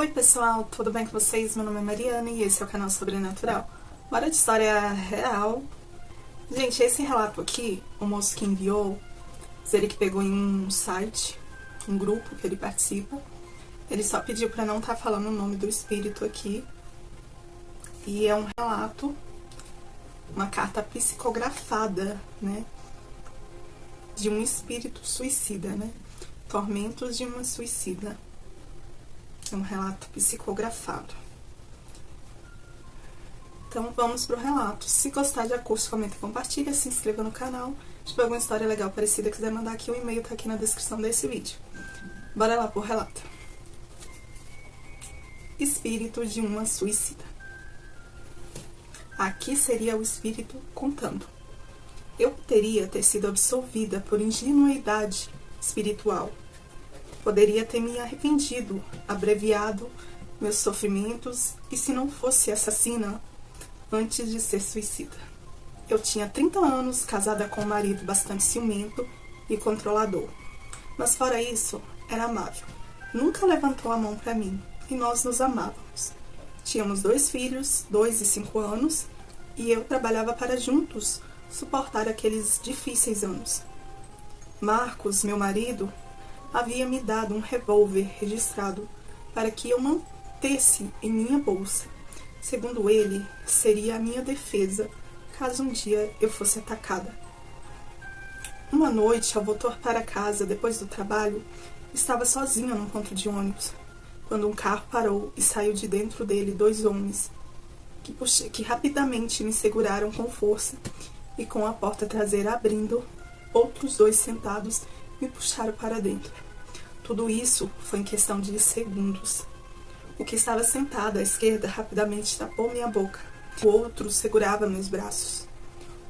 Oi pessoal, tudo bem com vocês? Meu nome é Mariana e esse é o canal Sobrenatural. Bora de história real. Gente, esse relato aqui, o moço que enviou, ele que pegou em um site, um grupo que ele participa. Ele só pediu pra não estar falando o nome do espírito aqui. E é um relato, uma carta psicografada, né? De um espírito suicida, né? Tormentos de uma suicida. É um relato psicografado. Então vamos pro relato. Se gostar, já curte, comenta e compartilha, se inscreva no canal. Se tiver alguma história legal parecida, quiser mandar aqui, o e-mail tá aqui na descrição desse vídeo. Bora lá pro relato. Espírito de uma suicida. Aqui seria o espírito contando. Eu poderia ter sido absolvida por ingenuidade espiritual. Poderia ter me arrependido, abreviado meus sofrimentos, e se não fosse assassina antes de ser suicida. Eu tinha 30 anos, casada com um marido bastante ciumento e controlador. Mas fora isso, era amável. Nunca levantou a mão para mim, e nós nos amávamos. Tínhamos 2 filhos, 2 e 5 anos, e eu trabalhava para juntos suportar aqueles difíceis anos. Marcos, meu marido, havia me dado um revólver registrado para que eu mantesse em minha bolsa. Segundo ele, seria a minha defesa caso um dia eu fosse atacada. Uma noite, ao voltar para casa depois do trabalho, estava sozinha num ponto de ônibus, quando um carro parou e saiu de dentro dele 2 homens, que rapidamente me seguraram com força e, com a porta traseira abrindo, outros 2 sentados me puxaram para dentro. Tudo isso foi em questão de segundos. O que estava sentado à esquerda rapidamente tapou minha boca. O outro segurava meus braços.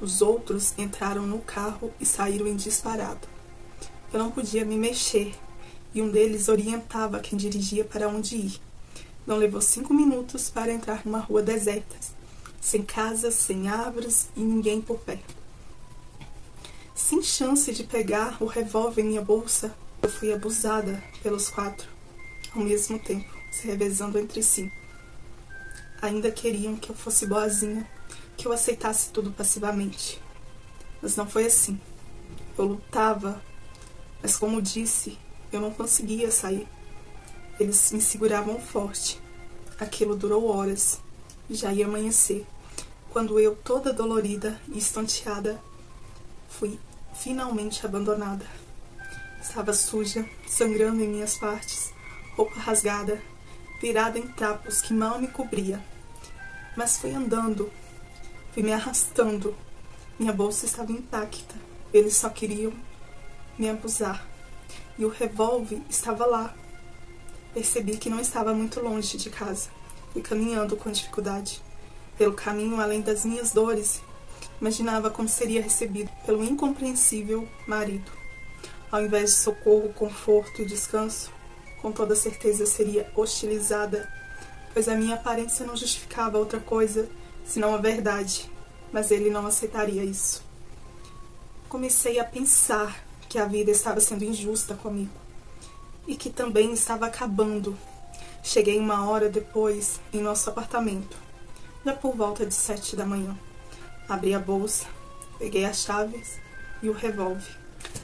Os outros entraram no carro e saíram em disparado. Eu não podia me mexer, e um deles orientava quem dirigia para onde ir. Não levou 5 minutos para entrar numa rua deserta, sem casas, sem árvores e ninguém por perto. Sem chance de pegar o revólver em minha bolsa, eu fui abusada pelos 4, ao mesmo tempo, se revezando entre si. Ainda queriam que eu fosse boazinha, que eu aceitasse tudo passivamente. Mas não foi assim. Eu lutava, mas como disse, eu não conseguia sair. Eles me seguravam forte. Aquilo durou horas. Já ia amanhecer, quando eu, toda dolorida e estonteada, fui finalmente abandonada. Estava suja, sangrando em minhas partes, roupa rasgada, virada em trapos que mal me cobria. Mas fui andando, fui me arrastando. Minha bolsa estava intacta. Eles só queriam me abusar. E o revólver estava lá. Percebi que não estava muito longe de casa. Fui caminhando com dificuldade. Pelo caminho, além das minhas dores, imaginava como seria recebido pelo incompreensível marido. Ao invés de socorro, conforto e descanso, com toda certeza seria hostilizada, pois a minha aparência não justificava outra coisa senão a verdade, mas ele não aceitaria isso. Comecei a pensar que a vida estava sendo injusta comigo e que também estava acabando. Cheguei 1 hora depois em nosso apartamento, já por volta de 7 da manhã. Abri a bolsa, peguei as chaves e o revólver.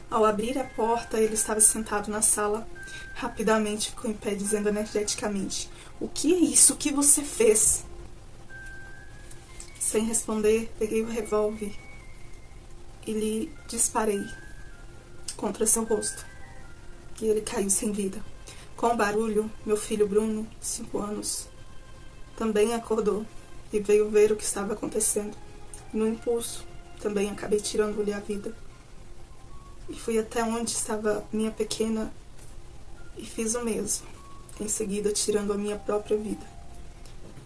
Ao abrir a porta, ele estava sentado na sala. Rapidamente ficou em pé, dizendo energeticamente: "O que é isso que você fez?" Sem responder, peguei o revólver e lhe disparei contra seu rosto. E ele caiu sem vida. Com o barulho, meu filho Bruno, de 5 anos, também acordou e veio ver o que estava acontecendo. No impulso, também acabei tirando-lhe a vida. E fui até onde estava minha pequena e fiz o mesmo, em seguida tirando a minha própria vida.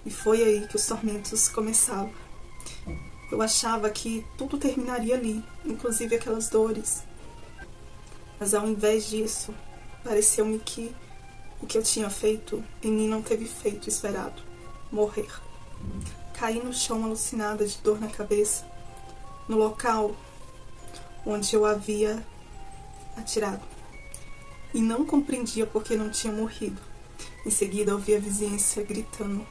E foi aí que os tormentos começavam. Eu achava que tudo terminaria ali, inclusive aquelas dores. Mas ao invés disso, pareceu-me que o que eu tinha feito em mim não teve feito esperado: morrer. Caí no chão alucinada de dor na cabeça, no local onde eu havia atirado. E não compreendia por que não tinha morrido. Em seguida, ouvi a vizinhança gritando.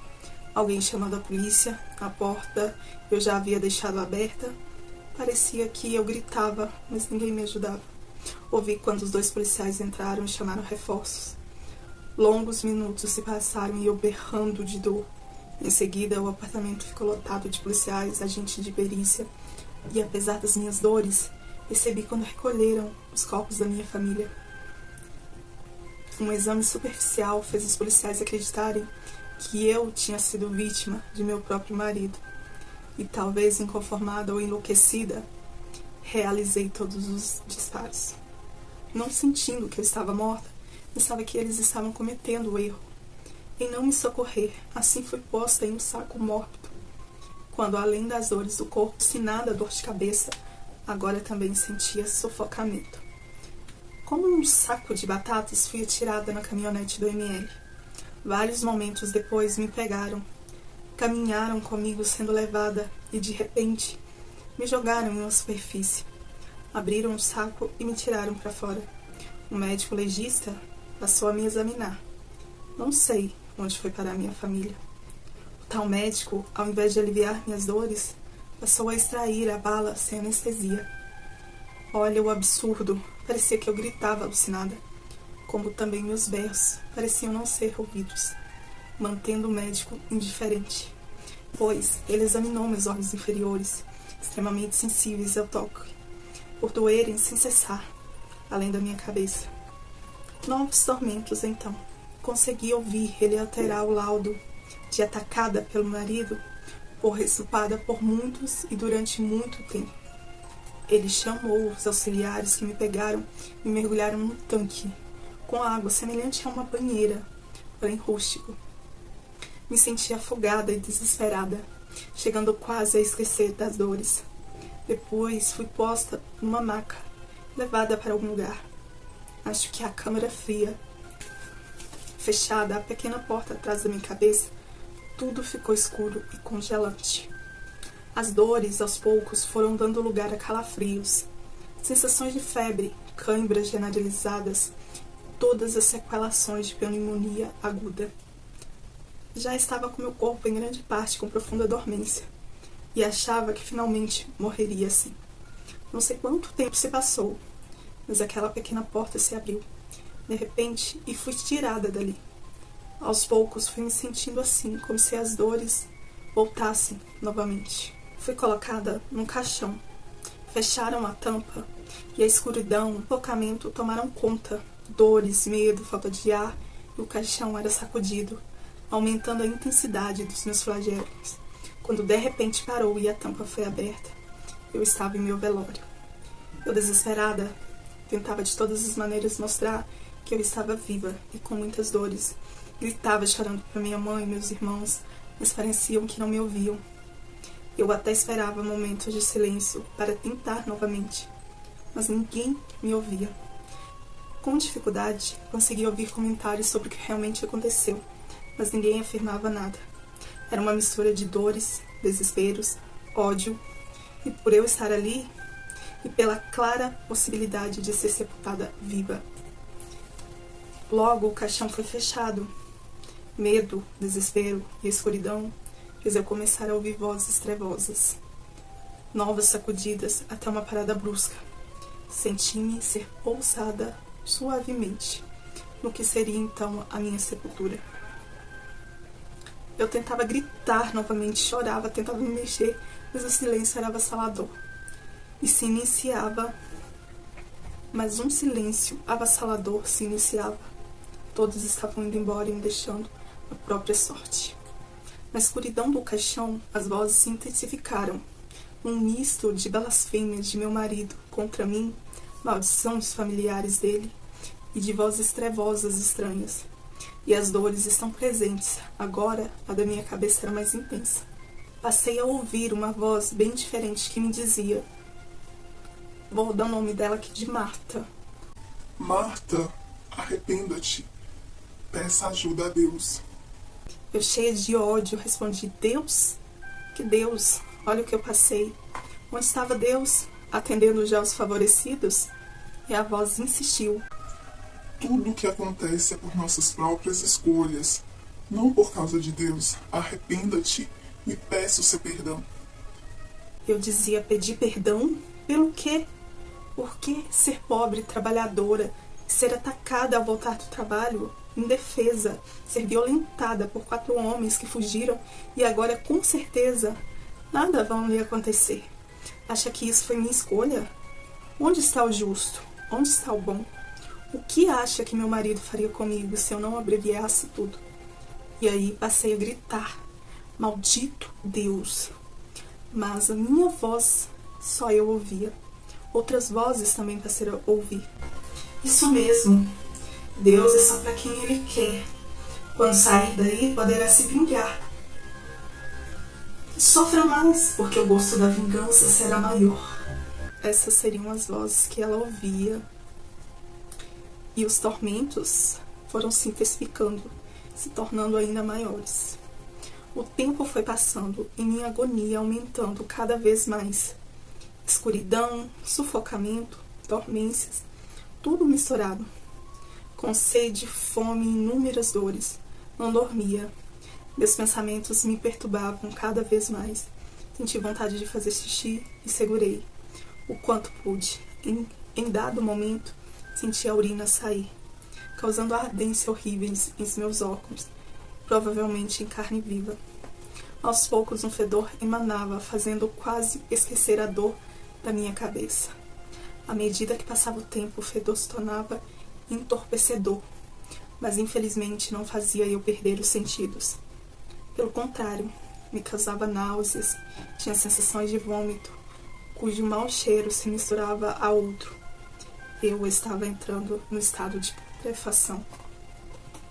Alguém chamando a polícia. A porta eu já havia deixado aberta. Parecia que eu gritava, mas ninguém me ajudava. Ouvi quando os 2 policiais entraram e chamaram reforços. Longos minutos se passaram e eu berrando de dor. Em seguida, o apartamento ficou lotado de policiais, agentes de perícia. E apesar das minhas dores, percebi quando recolheram os corpos da minha família. Um exame superficial fez os policiais acreditarem que eu tinha sido vítima de meu próprio marido. E talvez inconformada ou enlouquecida, realizei todos os disparos. Não sentindo que eu estava morta, pensava que eles estavam cometendo o erro em não me socorrer. Assim fui posta em um saco mórbido, quando além das dores do corpo, se nada dor de cabeça, agora também sentia sufocamento. Como um saco de batatas, fui atirada na caminhonete do ML. Vários momentos depois me pegaram, caminharam comigo sendo levada e de repente me jogaram em uma superfície. Abriram um saco e me tiraram para fora. O médico legista passou a me examinar. Não sei onde foi parar minha família. O tal médico, ao invés de aliviar minhas dores, passou a extrair a bala sem anestesia. Olha o absurdo, parecia que eu gritava alucinada, como também meus berros pareciam não ser ouvidos, mantendo o médico indiferente, pois ele examinou meus órgãos inferiores, extremamente sensíveis ao toque, por doerem sem cessar, além da minha cabeça. Novos tormentos, então. Consegui ouvir ele alterar o laudo de atacada pelo marido por estuprada por muitos e durante muito tempo. Ele chamou os auxiliares que me pegaram e mergulharam num tanque, com água semelhante a uma banheira, porém rústico. Me senti afogada e desesperada, chegando quase a esquecer das dores. Depois fui posta numa maca, levada para algum lugar. Acho que a câmara fria. Fechada a pequena porta atrás da minha cabeça, tudo ficou escuro e congelante. As dores, aos poucos, foram dando lugar a calafrios, sensações de febre, câimbras generalizadas, todas as sequelações de pneumonia aguda. Já estava com meu corpo em grande parte com profunda dormência, e achava que finalmente morreria assim. Não sei quanto tempo se passou, mas aquela pequena porta se abriu, de repente, e fui tirada dali. Aos poucos fui me sentindo assim, como se as dores voltassem novamente. Fui colocada num caixão. Fecharam a tampa e a escuridão, o sufocamento tomaram conta. Dores, medo, falta de ar, e o caixão era sacudido, aumentando a intensidade dos meus flagelos. Quando de repente parou e a tampa foi aberta, eu estava em meu velório. Eu, desesperada, tentava de todas as maneiras mostrar que eu estava viva e com muitas dores. Gritava chorando para minha mãe e meus irmãos, mas pareciam que não me ouviam. Eu até esperava momentos de silêncio para tentar novamente, mas ninguém me ouvia. Com dificuldade, consegui ouvir comentários sobre o que realmente aconteceu, mas ninguém afirmava nada. Era uma mistura de dores, desesperos, ódio, e por eu estar ali, e pela clara possibilidade de ser sepultada viva. Logo o caixão foi fechado. Medo, desespero e escuridão fez eu começar a ouvir vozes trevosas. Novas sacudidas até uma parada brusca. Senti-me ser pousada suavemente no que seria então a minha sepultura. Eu tentava gritar novamente, chorava, tentava me mexer, mas o silêncio era avassalador. E se iniciava, mas um silêncio avassalador se iniciava. Todos estavam indo embora e me deixando a própria sorte. Na escuridão do caixão, as vozes se intensificaram. Um misto de blasfêmias de meu marido contra mim, maldição dos familiares dele, e de vozes trevosas estranhas. E as dores estão presentes. Agora, a da minha cabeça era mais intensa. Passei a ouvir uma voz bem diferente que me dizia... Vou dar o nome dela aqui de Marta. Marta, arrependa-te. Peça ajuda a Deus. Eu, cheia de ódio, respondi: Deus? Que Deus? Olha o que eu passei. Onde estava Deus? Atendendo já os favorecidos? E a voz insistiu. Tudo o que acontece é por nossas próprias escolhas, não por causa de Deus. Arrependa-te e peça o seu perdão. Eu dizia pedir perdão? Pelo quê? Por que ser pobre, trabalhadora, ser atacada ao voltar do trabalho, indefesa, ser violentada por 4 homens que fugiram e agora com certeza nada vão lhe acontecer? Acha que isso foi minha escolha? Onde está o justo? Onde está o bom? O que acha que meu marido faria comigo se eu não abreviasse tudo? E aí passei a gritar: maldito Deus! Mas a minha voz só eu ouvia. Outras vozes também passaram a ouvir. Isso mesmo. Deus é só para quem Ele quer. Quando sair daí, poderá se vingar. Sofra mais, porque o gosto da vingança será maior. Essas seriam as vozes que ela ouvia. E os tormentos foram se intensificando, se tornando ainda maiores. O tempo foi passando e minha agonia aumentando cada vez mais. Escuridão, sufocamento, dormências, tudo misturado. Com sede, fome e inúmeras dores, não dormia. Meus pensamentos me perturbavam cada vez mais. Senti vontade de fazer xixi e segurei o quanto pude. Em dado momento, senti a urina sair, causando ardência horríveis em meus óculos, provavelmente em carne viva. Aos poucos um fedor emanava, fazendo quase esquecer a dor da minha cabeça. À medida que passava o tempo, o fedor se tornava entorpecedor, mas infelizmente não fazia eu perder os sentidos. Pelo contrário, me causava náuseas, tinha sensações de vômito, cujo mau cheiro se misturava a outro. Eu estava entrando no estado de putrefação.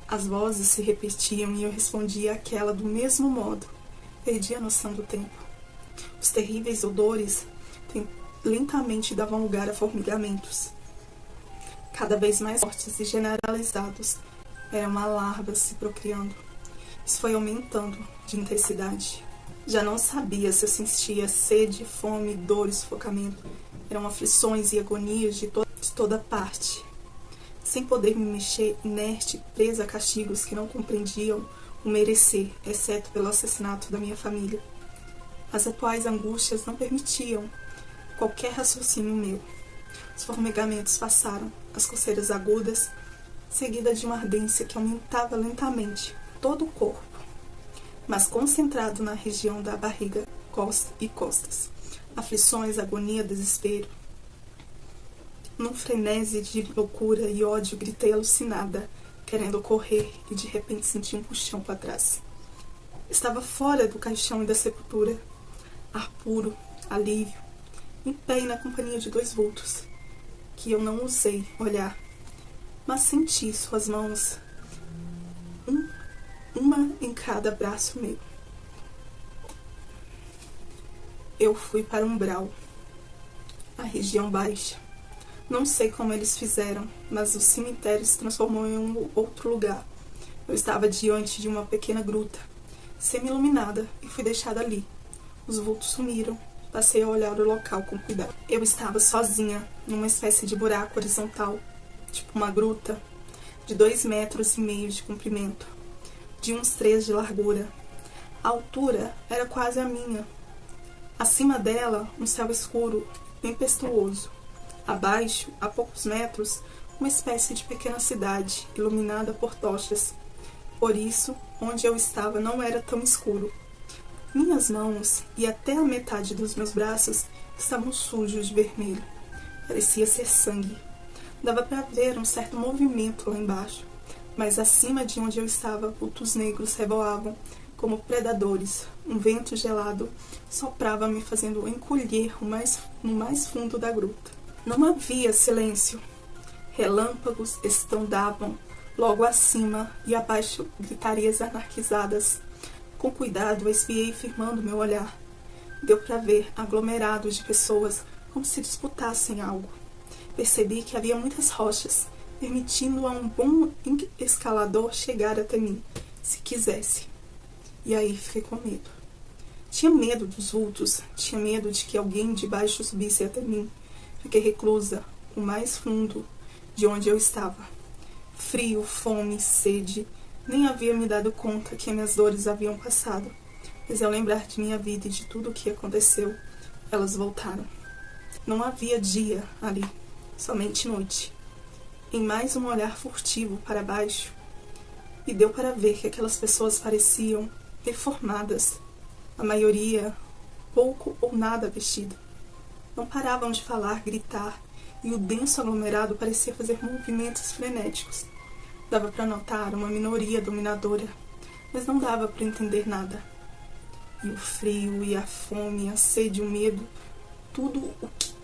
As vozes se repetiam e eu respondia àquela do mesmo modo. Perdi a noção do tempo. Os terríveis odores lentamente davam lugar a formigamentos, cada vez mais fortes e generalizados. Era uma larva se procriando. Isso foi aumentando de intensidade. Já não sabia se eu sentia sede, fome, dor e sufocamento. Eram aflições e agonias de toda parte. Sem poder me mexer, inerte, presa a castigos que não compreendiam o merecer, exceto pelo assassinato da minha família. As atuais angústias não permitiam qualquer raciocínio meu. Os formigamentos passaram, as coceiras agudas, seguida de uma ardência que aumentava lentamente todo o corpo, mas concentrado na região da barriga e costas. Aflições, agonia, desespero. Num frenesi de loucura e ódio, gritei alucinada, querendo correr, e de repente senti um puxão para trás. Estava fora do caixão e da sepultura. Ar puro, alívio, em pé e na companhia de 2 vultos, que eu não ousei olhar, mas senti suas mãos, uma em cada braço meu. Eu fui para o umbral, a região baixa. Não sei como eles fizeram, mas o cemitério se transformou em um outro lugar. Eu estava diante de uma pequena gruta, semi-iluminada, e fui deixada ali. Os vultos sumiram. Passei a olhar o local com cuidado. Eu estava sozinha, numa espécie de buraco horizontal, tipo uma gruta, de 2,5 metros de comprimento, de uns 3 de largura. A altura era quase a minha. Acima dela, um céu escuro, tempestuoso. Abaixo, a poucos metros, uma espécie de pequena cidade, iluminada por tochas. Por isso, onde eu estava não era tão escuro. Minhas mãos e até a metade dos meus braços estavam sujos de vermelho. Parecia ser sangue. Dava para ver um certo movimento lá embaixo, mas acima de onde eu estava, vultos negros revoavam como predadores. Um vento gelado soprava me fazendo encolher no mais fundo da gruta. Não havia silêncio. Relâmpagos estondavam logo acima e abaixo gritarias anarquizadas. Com cuidado, espiei firmando meu olhar. Deu para ver aglomerados de pessoas como se disputassem algo. Percebi que havia muitas rochas, permitindo a um bom escalador chegar até mim, se quisesse. E aí fiquei com medo. Tinha medo dos vultos, tinha medo de que alguém de baixo subisse até mim. Fiquei reclusa, o mais fundo de onde eu estava. Frio, fome, sede. Nem havia me dado conta que minhas dores haviam passado. Mas ao lembrar de minha vida e de tudo o que aconteceu, elas voltaram. Não havia dia ali, somente noite. Em mais um olhar furtivo para baixo, e deu para ver que aquelas pessoas pareciam deformadas. A maioria, pouco ou nada vestida. Não paravam de falar, gritar, e o denso aglomerado parecia fazer movimentos frenéticos. Dava para notar uma minoria dominadora, mas não dava para entender nada. E o frio, e a fome, e a sede, e o medo,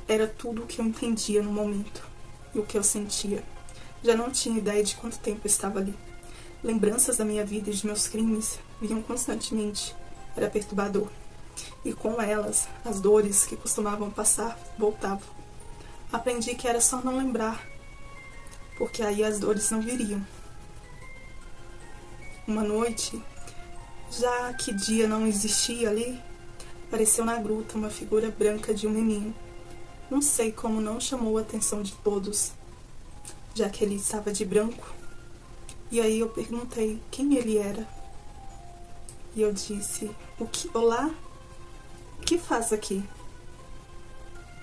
era tudo o que eu entendia no momento, e o que eu sentia. Já não tinha ideia de quanto tempo eu estava ali. Lembranças da minha vida e de meus crimes vinham constantemente. Era perturbador. E com elas, as dores que costumavam passar voltavam. Aprendi que era só não lembrar, porque aí as dores não viriam. Uma noite, já que dia não existia ali, apareceu na gruta uma figura branca de um menino. Não sei como não chamou a atenção de todos, já que ele estava de branco. E aí eu perguntei quem ele era. E eu disse, olá, o que faz aqui?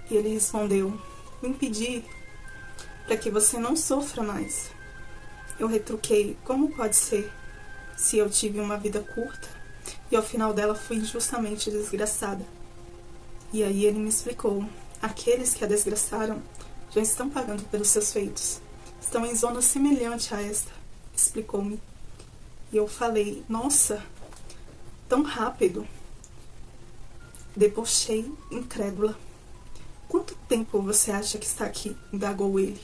E ele respondeu, vim pedir para que você não sofra mais. Eu retruquei, como pode ser, se eu tive uma vida curta e ao final dela fui injustamente desgraçada? E aí ele me explicou, aqueles que a desgraçaram já estão pagando pelos seus feitos. Estão em zona semelhante a esta, explicou-me. E eu falei, nossa, tão rápido. Debochei, incrédula. Quanto tempo você acha que está aqui? Indagou ele.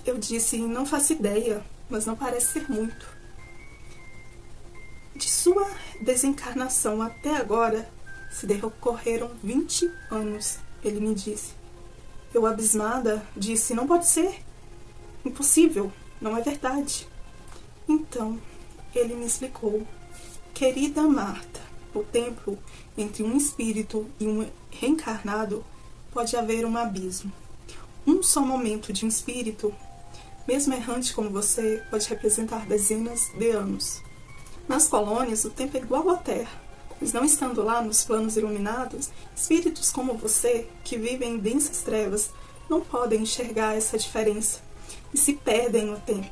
Eu disse, não faço ideia, mas não parece ser muito. De sua desencarnação até agora, se decorreram 20 anos, ele me disse. Eu, abismada, disse, não pode ser. Impossível, não é verdade. Então, ele me explicou. Querida Marta, no tempo entre um espírito e um reencarnado pode haver um abismo. Um só momento de um espírito, mesmo errante como você, pode representar dezenas de anos. Nas colônias, o tempo é igual à Terra, mas não estando lá nos planos iluminados, espíritos como você, que vivem em densas trevas, não podem enxergar essa diferença e se perdem no tempo.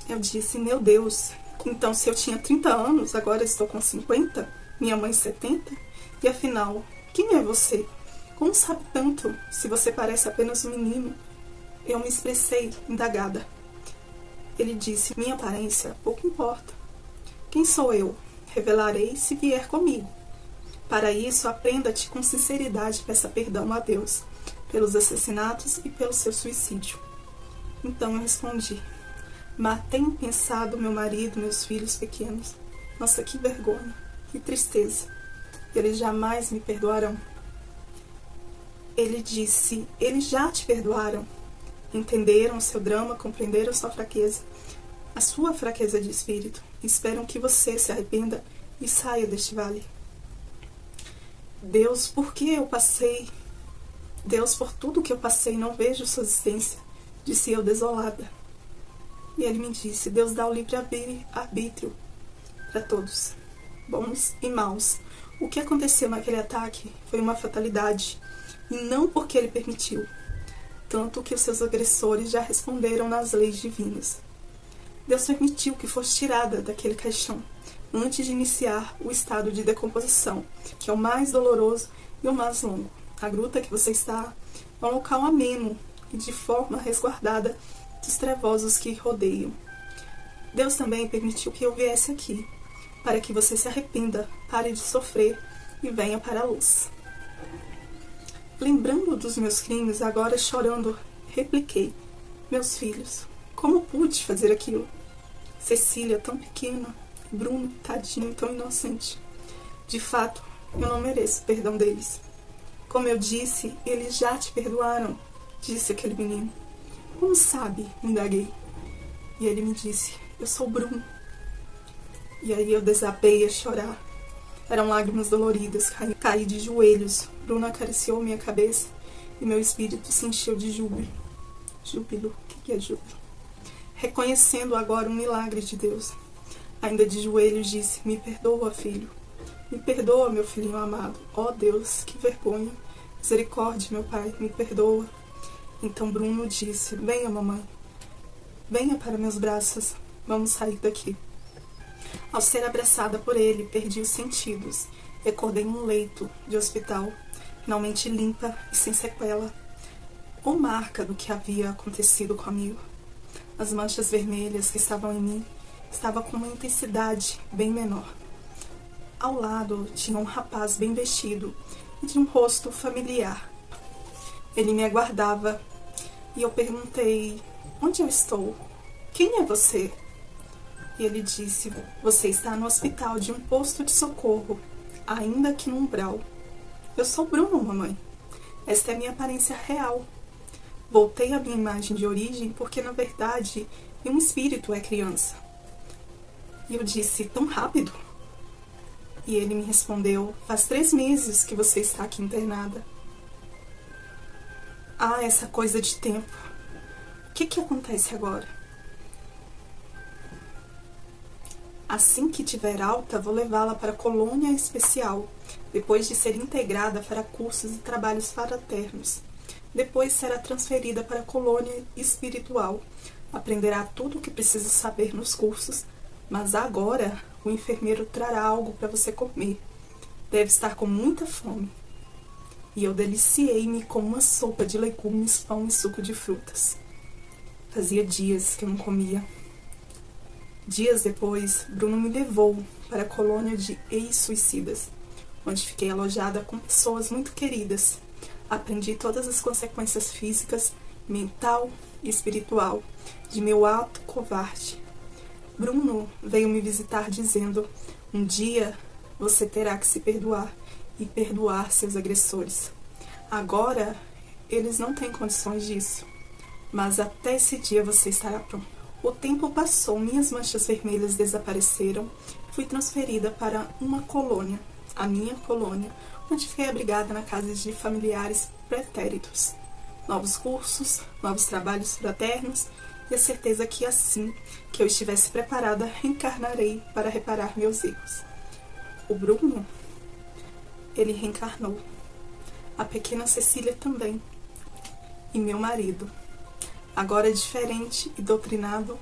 Eu disse, meu Deus, então se eu tinha 30 anos, agora estou com 50, minha mãe 70, e afinal, quem é você? Como sabe tanto, se você parece apenas um menino? Eu me expressei, indagada. Ele disse, minha aparência pouco importa. Quem sou eu? Revelarei se vier comigo. Para isso, aprenda-te com sinceridade e peça perdão a Deus, pelos assassinatos e pelo seu suicídio. Então eu respondi, matei impensado meu marido, meus filhos pequenos. Nossa, que vergonha, que tristeza. Eles jamais me perdoarão. Ele disse, eles já te perdoaram. Entenderam o seu drama, compreenderam sua fraqueza, a sua fraqueza de espírito. Esperam que você se arrependa e saia deste vale. Deus, por que eu passei? Deus, por tudo que eu passei, não vejo sua existência, disse eu desolada. E ele me disse, Deus dá o livre-arbítrio para todos, bons e maus. O que aconteceu naquele ataque foi uma fatalidade, e não porque ele permitiu, tanto que os seus agressores já responderam nas leis divinas. Deus permitiu que fosse tirada daquele caixão, antes de iniciar o estado de decomposição, que é o mais doloroso e o mais longo. A gruta que você está é um local ameno e de forma resguardada dos trevosos que rodeiam. Deus também permitiu que eu viesse aqui, para que você se arrependa, pare de sofrer e venha para a luz. Lembrando dos meus crimes, agora chorando, repliquei, meus filhos, como pude fazer aquilo? Cecília, tão pequena, Bruno, tadinho, tão inocente. De fato, eu não mereço perdão deles. Como eu disse, eles já te perdoaram, disse aquele menino. Como sabe? Indaguei. E ele me disse, eu sou Bruno. E aí eu desabei a chorar. Eram lágrimas doloridas, caí de joelhos. Bruno acariciou minha cabeça e meu espírito se encheu de júbilo. Júbilo. O que é júbilo? Reconhecendo agora um milagre de Deus. Ainda de joelhos disse: me perdoa, filho. Me perdoa, meu filhinho amado. Ó Deus, que vergonha. Misericórdia, meu pai, me perdoa. Então Bruno disse: venha, mamãe. Venha para meus braços. Vamos sair daqui. Ao ser abraçada por ele, perdi os sentidos. E acordei em um leito de hospital, finalmente limpa e sem sequela ou marca do que havia acontecido comigo. As manchas vermelhas que estavam em mim estavam com uma intensidade bem menor. Ao lado tinha um rapaz bem vestido e de um rosto familiar. Ele me aguardava e eu perguntei: onde eu estou? Quem é você? E ele disse: você está no hospital de um posto de socorro, ainda aqui no umbral. Eu sou Bruno, mamãe. Esta é a minha aparência real. Voltei à minha imagem de origem porque, na verdade, um espírito é criança. E eu disse: tão rápido? E ele me respondeu: faz 3 meses que você está aqui internada. Ah, essa coisa de tempo. O que acontece agora? Assim que tiver alta, vou levá-la para a colônia especial, depois de ser integrada para cursos e trabalhos fraternos. Depois será transferida para a colônia espiritual. Aprenderá tudo o que precisa saber nos cursos, mas agora o enfermeiro trará algo para você comer. Deve estar com muita fome. E eu deliciei-me com uma sopa de legumes, pão e suco de frutas. Fazia dias que eu não comia. Dias depois, Bruno me levou para a colônia de ex-suicidas, onde fiquei alojada com pessoas muito queridas. Aprendi todas as consequências físicas, mental e espiritual de meu ato covarde. Bruno veio me visitar dizendo: um dia você terá que se perdoar e perdoar seus agressores. Agora, eles não têm condições disso, mas até esse dia você estará pronto. O tempo passou, minhas manchas vermelhas desapareceram, fui transferida para uma colônia, a minha colônia, onde fiquei abrigada na casa de familiares pretéritos. Novos cursos, novos trabalhos fraternos e a certeza que assim que eu estivesse preparada, reencarnarei para reparar meus erros. O Bruno, ele reencarnou. A pequena Cecília também. E meu marido, agora diferente e doutrinado,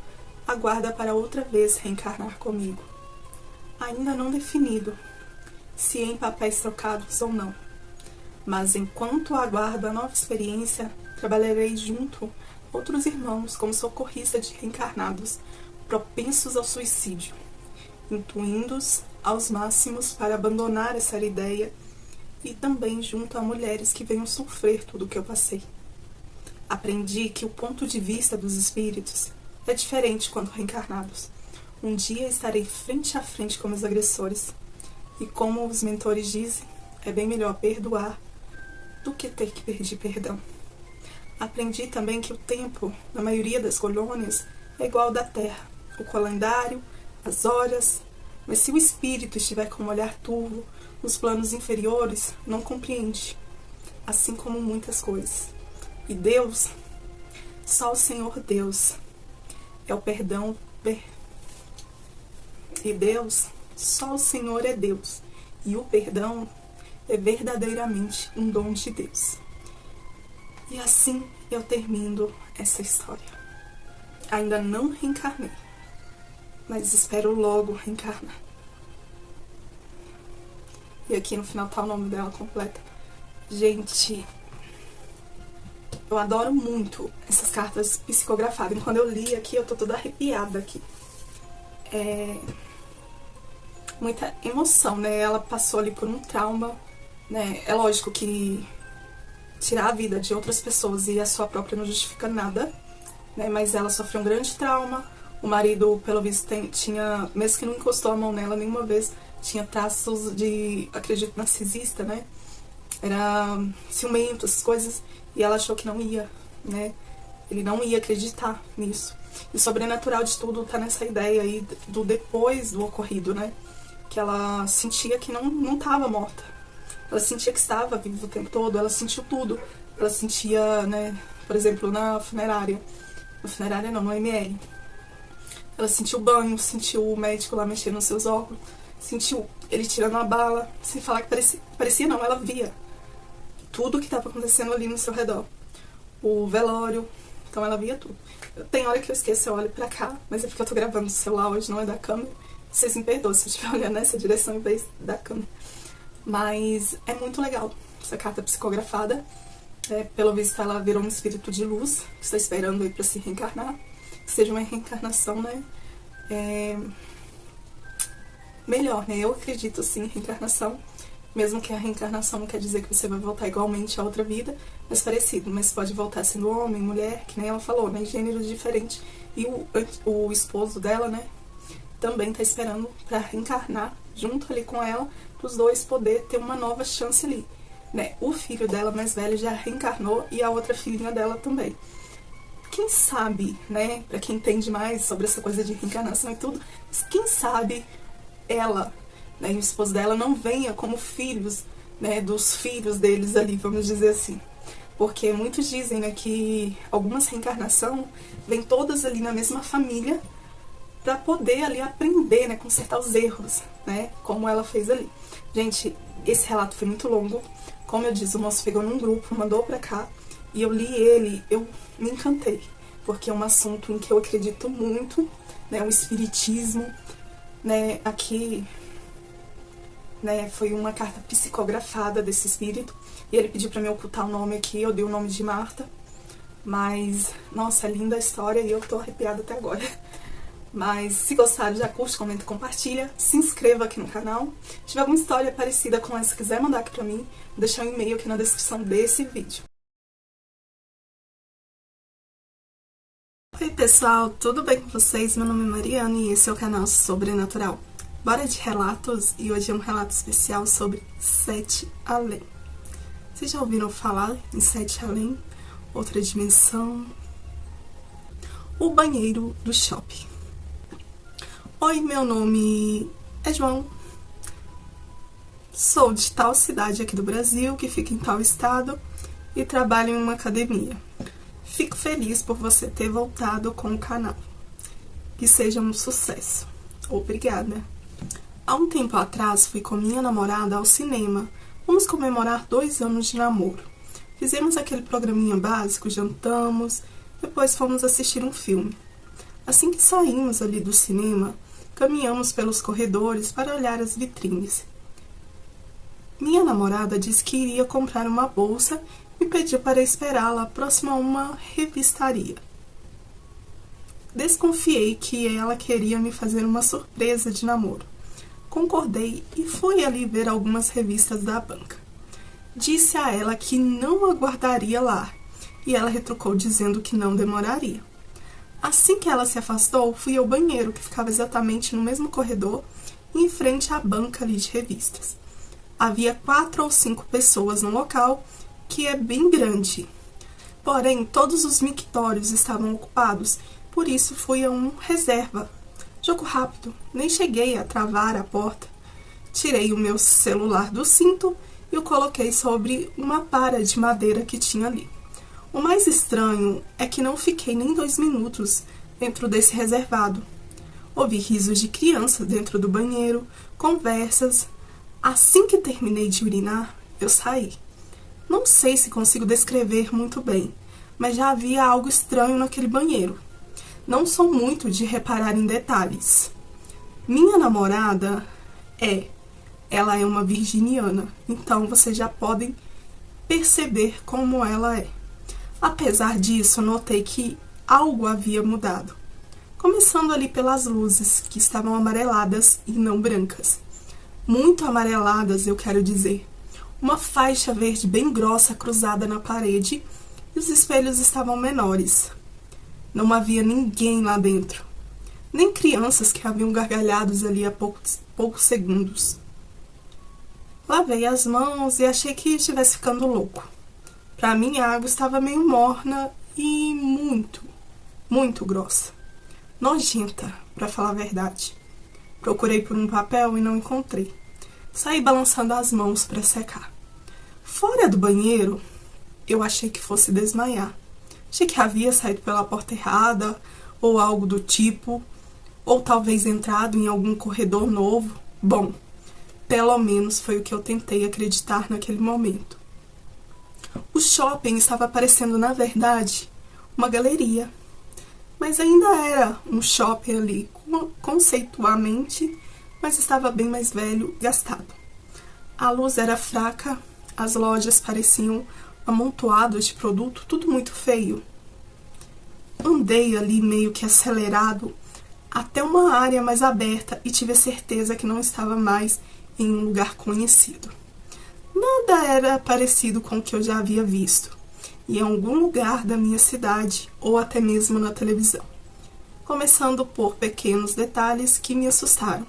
aguarda para outra vez reencarnar comigo. Ainda não definido se em papéis trocados ou não. Mas enquanto aguardo a nova experiência, trabalharei junto a outros irmãos como socorrista de reencarnados propensos ao suicídio, intuindo-os aos máximos para abandonar essa ideia, e também junto a mulheres que venham sofrer tudo o que eu passei. Aprendi que o ponto de vista dos espíritos é diferente quando reencarnados. Um dia estarei frente a frente com meus agressores. E como os mentores dizem, é bem melhor perdoar do que ter que pedir perdão. Aprendi também que o tempo, na maioria das colônias, é igual ao da Terra. O calendário, as horas. Mas se o espírito estiver com um olhar turvo, nos planos inferiores, não compreende. Assim como muitas coisas. E Deus, só o Senhor Deus, é o perdão. E Deus, só o Senhor é Deus. E o perdão é verdadeiramente um dom de Deus. E assim eu termino essa história. Ainda não reencarnei, mas espero logo reencarnar. E aqui no final tá o nome dela completa. Gente, eu adoro muito essas cartas psicografadas. E quando eu li aqui, eu tô toda arrepiada aqui. É muita emoção, né? Ela passou ali por um trauma, né? É lógico que tirar a vida de outras pessoas e a sua própria não justifica nada, né? Mas ela sofreu um grande trauma. O marido, pelo visto, tinha, mesmo que não encostou a mão nela nenhuma vez, tinha traços de, acredito, narcisista, né? Era ciumento, essas coisas. E ela achou que não ia, né? Ele não ia acreditar nisso. E o sobrenatural de tudo tá nessa ideia aí do depois do ocorrido, né? Que ela sentia que não estava morta. Ela sentia que estava viva o tempo todo, ela sentiu tudo. Ela sentia, né, por exemplo, na funerária. Na funerária não, no ML. Ela sentiu o banho, sentiu o médico lá mexendo nos seus óculos, sentiu ele tirando a bala, sem falar que parecia não, ela via tudo que estava acontecendo ali no seu redor. O velório, então ela via tudo. Tem hora que eu esqueço, eu olho pra cá, mas é porque eu tô gravando no celular hoje, não é da câmera. Vocês me perdoam se eu estiver olhando nessa direção em vez da câmera. Mas é muito legal essa carta psicografada. Pelo visto ela virou um espírito de luz, que está esperando aí pra se reencarnar. Que seja uma reencarnação, né? Melhor, né? Eu acredito sim em reencarnação. Mesmo que a reencarnação não quer dizer que você vai voltar igualmente a outra vida, mas parecido. Mas pode voltar sendo homem, mulher, que nem ela falou, né? Gêneros diferentes. E o esposo dela, né? Também tá esperando pra reencarnar junto ali com ela, pros dois poder ter uma nova chance ali, né? O filho dela mais velho já reencarnou e a outra filhinha dela também. Quem sabe, né? Pra quem entende mais sobre essa coisa de reencarnação e tudo, quem sabe ela, né, e o esposo dela não venha como filhos, né, dos filhos deles ali, vamos dizer assim. Porque muitos dizem, né, que algumas reencarnações vêm todas ali na mesma família para poder ali aprender, né, consertar os erros, né, como ela fez ali. Gente, esse relato foi muito longo. Como eu disse, o moço pegou num grupo, mandou pra cá, e eu li ele, eu me encantei, porque é um assunto em que eu acredito muito, né, o espiritismo, né, aqui, né, foi uma carta psicografada desse espírito, e ele pediu pra me ocultar o nome aqui, eu dei o nome de Marta, mas, nossa, é linda a história e eu tô arrepiada até agora. Mas se gostaram, já curte, comenta e compartilha, se inscreva aqui no canal. Se tiver alguma história parecida com essa, quiser mandar aqui pra mim, vou deixar um e-mail aqui na descrição desse vídeo. Oi pessoal, tudo bem com vocês? Meu nome é Mariana e esse é o canal Sobrenatural. Bora de relatos, e hoje é um relato especial sobre Sete Além. Vocês já ouviram falar em Sete Além? Outra dimensão? O banheiro do shopping. Oi, meu nome é João. Sou de tal cidade aqui do Brasil, que fica em tal estado, e trabalho em uma academia. Fico feliz por você ter voltado com o canal. Que seja um sucesso. Obrigada. Há um tempo atrás, fui com minha namorada ao cinema. Vamos comemorar 2 anos de namoro. Fizemos aquele programinha básico, jantamos, depois fomos assistir um filme. Assim que saímos ali do cinema, caminhamos pelos corredores para olhar as vitrines. Minha namorada disse que iria comprar uma bolsa e pediu para esperá-la próxima a uma revistaria. Desconfiei que ela queria me fazer uma surpresa de namoro. Concordei e fui ali ver algumas revistas da banca. Disse a ela que não aguardaria lá, e ela retrucou dizendo que não demoraria. Assim que ela se afastou, fui ao banheiro, que ficava exatamente no mesmo corredor, em frente à banca ali de revistas. Havia 4 ou 5 pessoas no local, que é bem grande. Porém, todos os mictórios estavam ocupados, por isso fui a um reserva. Jogo rápido, nem cheguei a travar a porta. Tirei o meu celular do cinto e o coloquei sobre uma para de madeira que tinha ali. O mais estranho é que não fiquei nem 2 minutos dentro desse reservado. Ouvi risos de criança dentro do banheiro, conversas. Assim que terminei de urinar, eu saí. Não sei se consigo descrever muito bem, mas já havia algo estranho naquele banheiro. Não sou muito de reparar em detalhes. Minha namorada ela é uma virginiana, então vocês já podem perceber como ela é. Apesar disso, notei que algo havia mudado. Começando ali pelas luzes, que estavam amareladas e não brancas. Muito amareladas, eu quero dizer. Uma faixa verde bem grossa cruzada na parede e os espelhos estavam menores. Não havia ninguém lá dentro. Nem crianças que haviam gargalhados ali há poucos segundos. Lavei as mãos e achei que estivesse ficando louco. Para mim, a água estava meio morna e muito grossa. Nojenta, para falar a verdade. Procurei por um papel e não encontrei. Saí balançando as mãos para secar. Fora do banheiro, eu achei que fosse desmaiar. Achei que havia saído pela porta errada, ou algo do tipo, ou talvez entrado em algum corredor novo. Bom, pelo menos foi o que eu tentei acreditar naquele momento. O shopping estava parecendo, na verdade, uma galeria. Mas ainda era um shopping ali, conceitualmente, mas estava bem mais velho e gastado. A luz era fraca, as lojas pareciam amontoadas de produto, tudo muito feio. Andei ali meio que acelerado até uma área mais aberta e tive a certeza que não estava mais em um lugar conhecido. Nada era parecido com o que eu já havia visto em algum lugar da minha cidade ou até mesmo na televisão. Começando por pequenos detalhes que me assustaram.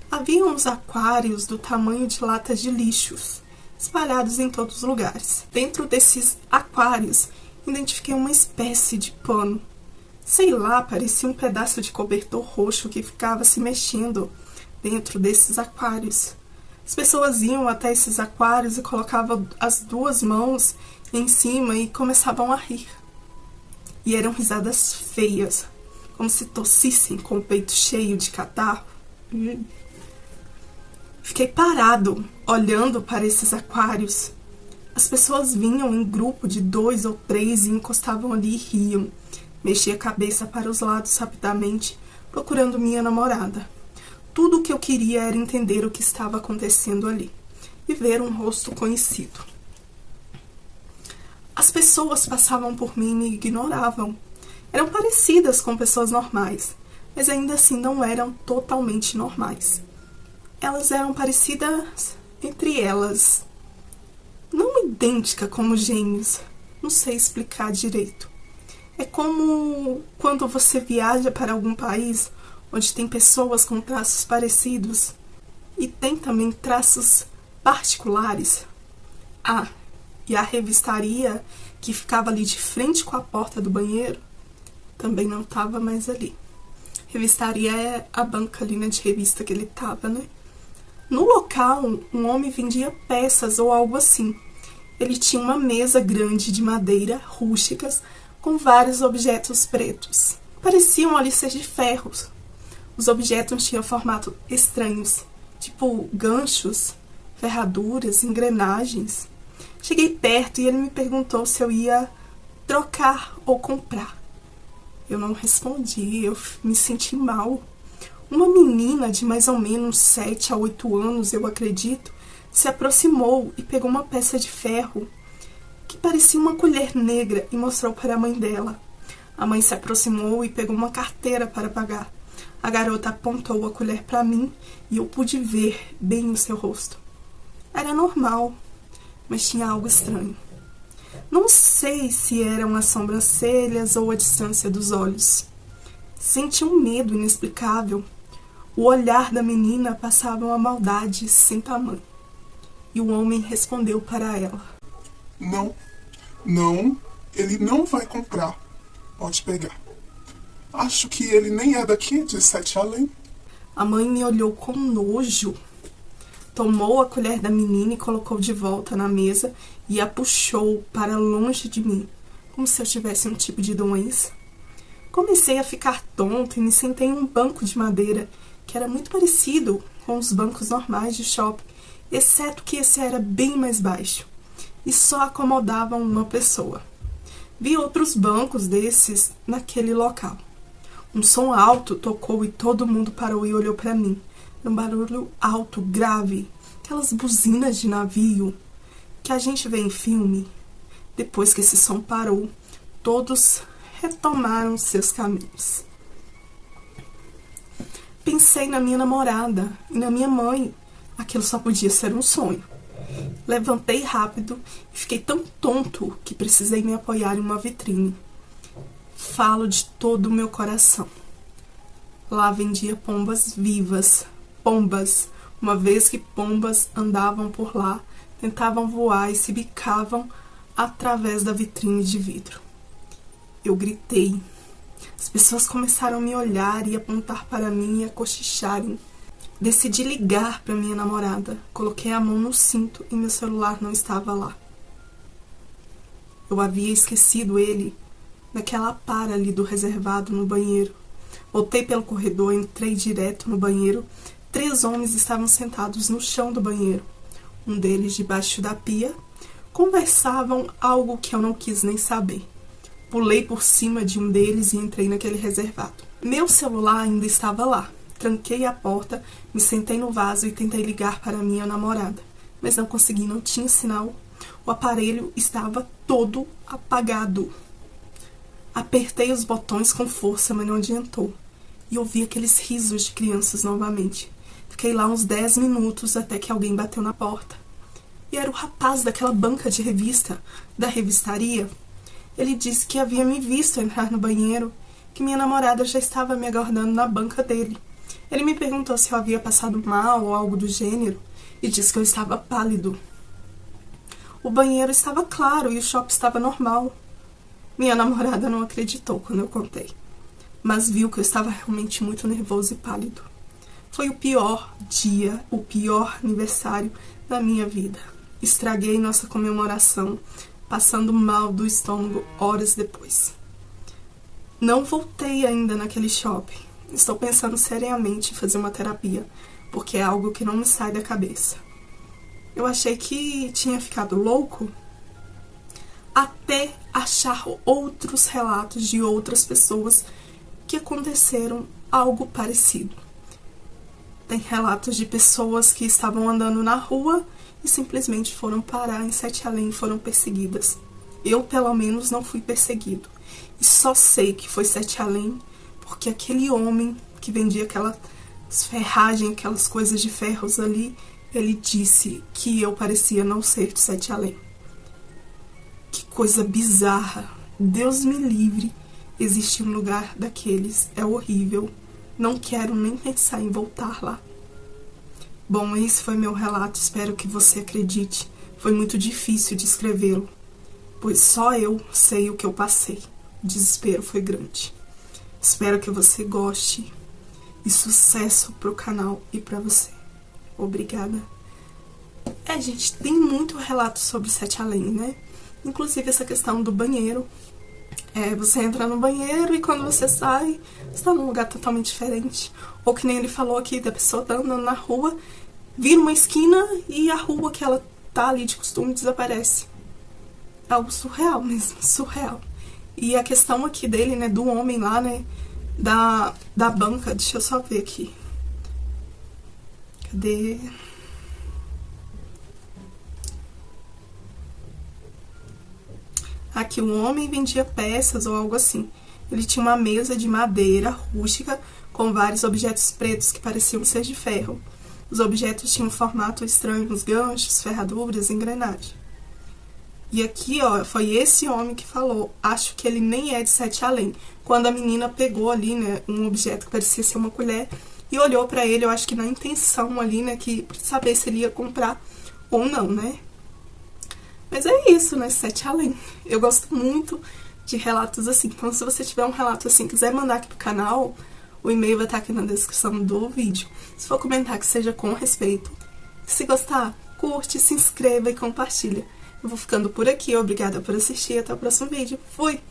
Havia uns aquários do tamanho de latas de lixos, espalhados em todos os lugares. Dentro desses aquários, identifiquei uma espécie de pano. Sei lá, parecia um pedaço de cobertor roxo que ficava se mexendo dentro desses aquários. As pessoas iam até esses aquários e colocavam as duas mãos em cima e começavam a rir. E eram risadas feias, como se tossissem com o peito cheio de catarro. Fiquei parado, olhando para esses aquários. As pessoas vinham em grupo de 2 ou 3 e encostavam ali e riam. Mexi a cabeça para os lados rapidamente, procurando minha namorada. Tudo o que eu queria era entender o que estava acontecendo ali e ver um rosto conhecido. As pessoas passavam por mim e me ignoravam. Eram parecidas com pessoas normais, mas ainda assim não eram totalmente normais. Elas eram parecidas entre elas. Não idênticas como gêmeos. Não sei explicar direito. É como quando você viaja para algum país onde tem pessoas com traços parecidos e tem também traços particulares. E a revistaria que ficava ali de frente com a porta do banheiro também não estava mais ali. Revistaria é a banca ali, né, de revista que ele estava, né? No local, um homem vendia peças ou algo assim. Ele tinha uma mesa grande de madeira, rústicas, com vários objetos pretos. Pareciam ali ser de ferros. Os objetos tinham formato estranhos, tipo ganchos, ferraduras, engrenagens. Cheguei perto e ele me perguntou se eu ia trocar ou comprar. Eu não respondi, eu me senti mal. Uma menina de mais ou menos 7 a 8 anos, eu acredito, se aproximou e pegou uma peça de ferro que parecia uma colher negra e mostrou para a mãe dela. A mãe se aproximou e pegou uma carteira para pagar. A garota apontou a colher para mim e eu pude ver bem o seu rosto. Era normal, mas tinha algo estranho. Não sei se eram as sobrancelhas ou a distância dos olhos. Senti um medo inexplicável. O olhar da menina passava uma maldade sem tamanho. E o homem respondeu para ela: Não, ele não vai comprar. Pode pegar. Acho que ele nem é daqui, de Sete Além. A mãe me olhou com nojo. Tomou a colher da menina e colocou de volta na mesa e a puxou para longe de mim, como se eu tivesse um tipo de doença. Comecei a ficar tonto e me sentei em um banco de madeira, que era muito parecido com os bancos normais de shopping, exceto que esse era bem mais baixo e só acomodava uma pessoa. Vi outros bancos desses naquele local. Um som alto tocou e todo mundo parou e olhou para mim. Um barulho alto, grave, aquelas buzinas de navio que a gente vê em filme. Depois que esse som parou, todos retomaram seus caminhos. Pensei na minha namorada e na minha mãe. Aquilo só podia ser um sonho. Levantei rápido e fiquei tão tonto que precisei me apoiar em uma vitrine. Falo de todo o meu coração. Lá vendia pombas vivas. Pombas, uma vez que pombas andavam por lá, tentavam voar e se bicavam através da vitrine de vidro. Eu gritei. As pessoas começaram a me olhar e apontar para mim e a cochicharem. Decidi ligar para minha namorada. Coloquei a mão no cinto e meu celular não estava lá. Eu havia esquecido ele naquela para ali do reservado no banheiro. Voltei pelo corredor, entrei direto no banheiro. 3 homens estavam sentados no chão do banheiro. Um deles debaixo da pia. Conversavam algo que eu não quis nem saber. Pulei por cima de um deles e entrei naquele reservado. Meu celular ainda estava lá. Tranquei a porta, me sentei no vaso e tentei ligar para minha namorada. Mas não consegui, não tinha sinal. O aparelho estava todo apagado. Apertei os botões com força, mas não adiantou. E ouvi aqueles risos de crianças novamente. Fiquei lá uns 10 minutos até que alguém bateu na porta. E era o rapaz daquela banca de revista, da revistaria. Ele disse que havia me visto entrar no banheiro, que minha namorada já estava me aguardando na banca dele. Ele me perguntou se eu havia passado mal ou algo do gênero, e disse que eu estava pálido. O banheiro estava claro e o shopping estava normal. Minha namorada não acreditou quando eu contei, mas viu que eu estava realmente muito nervoso e pálido. Foi o pior dia, o pior aniversário da minha vida. Estraguei nossa comemoração, passando mal do estômago horas depois. Não voltei ainda naquele shopping. Estou pensando seriamente em fazer uma terapia, porque é algo que não me sai da cabeça. Eu achei que tinha ficado louco até achar outros relatos de outras pessoas que aconteceram algo parecido. Tem relatos de pessoas que estavam andando na rua e simplesmente foram parar em Sete Além e foram perseguidas. Eu, pelo menos, não fui perseguido. E só sei que foi Sete Além porque aquele homem que vendia aquelas ferragens, aquelas coisas de ferros ali, ele disse que eu parecia não ser de Sete Além. Que coisa bizarra. Deus me livre. Existe um lugar daqueles. É horrível. Não quero nem pensar em voltar lá. Bom, esse foi meu relato. Espero que você acredite. Foi muito difícil de escrevê-lo, pois só eu sei o que eu passei. O desespero foi grande. Espero que você goste. E sucesso pro canal e pra você. Obrigada. Gente, tem muito relato sobre Sete Além, né? Inclusive essa questão do banheiro. Você entra no banheiro e quando você sai, você tá num lugar totalmente diferente. Ou que nem ele falou aqui, da pessoa tá andando na rua, vira uma esquina e a rua que ela tá ali de costume desaparece. É algo surreal mesmo, surreal. E a questão aqui dele, né, do homem lá, né, da banca, deixa eu só ver aqui. Cadê? Aqui, um homem vendia peças ou algo assim. Ele tinha uma mesa de madeira rústica com vários objetos pretos que pareciam ser de ferro. Os objetos tinham um formato estranho, uns ganchos, ferraduras, engrenagem. E aqui, ó, foi esse homem que falou, acho que ele nem é de Sete Além. Quando a menina pegou ali, né, um objeto que parecia ser uma colher e olhou pra ele, eu acho que na intenção ali, né, que pra saber se ele ia comprar ou não, né. Mas é isso, né, Sete Além. Eu gosto muito de relatos assim. Então, se você tiver um relato assim, quiser mandar aqui pro canal, o e-mail vai estar aqui na descrição do vídeo. Se for comentar, que seja com respeito. Se gostar, curte, se inscreva e compartilha. Eu vou ficando por aqui. Obrigada por assistir. Até o próximo vídeo. Fui!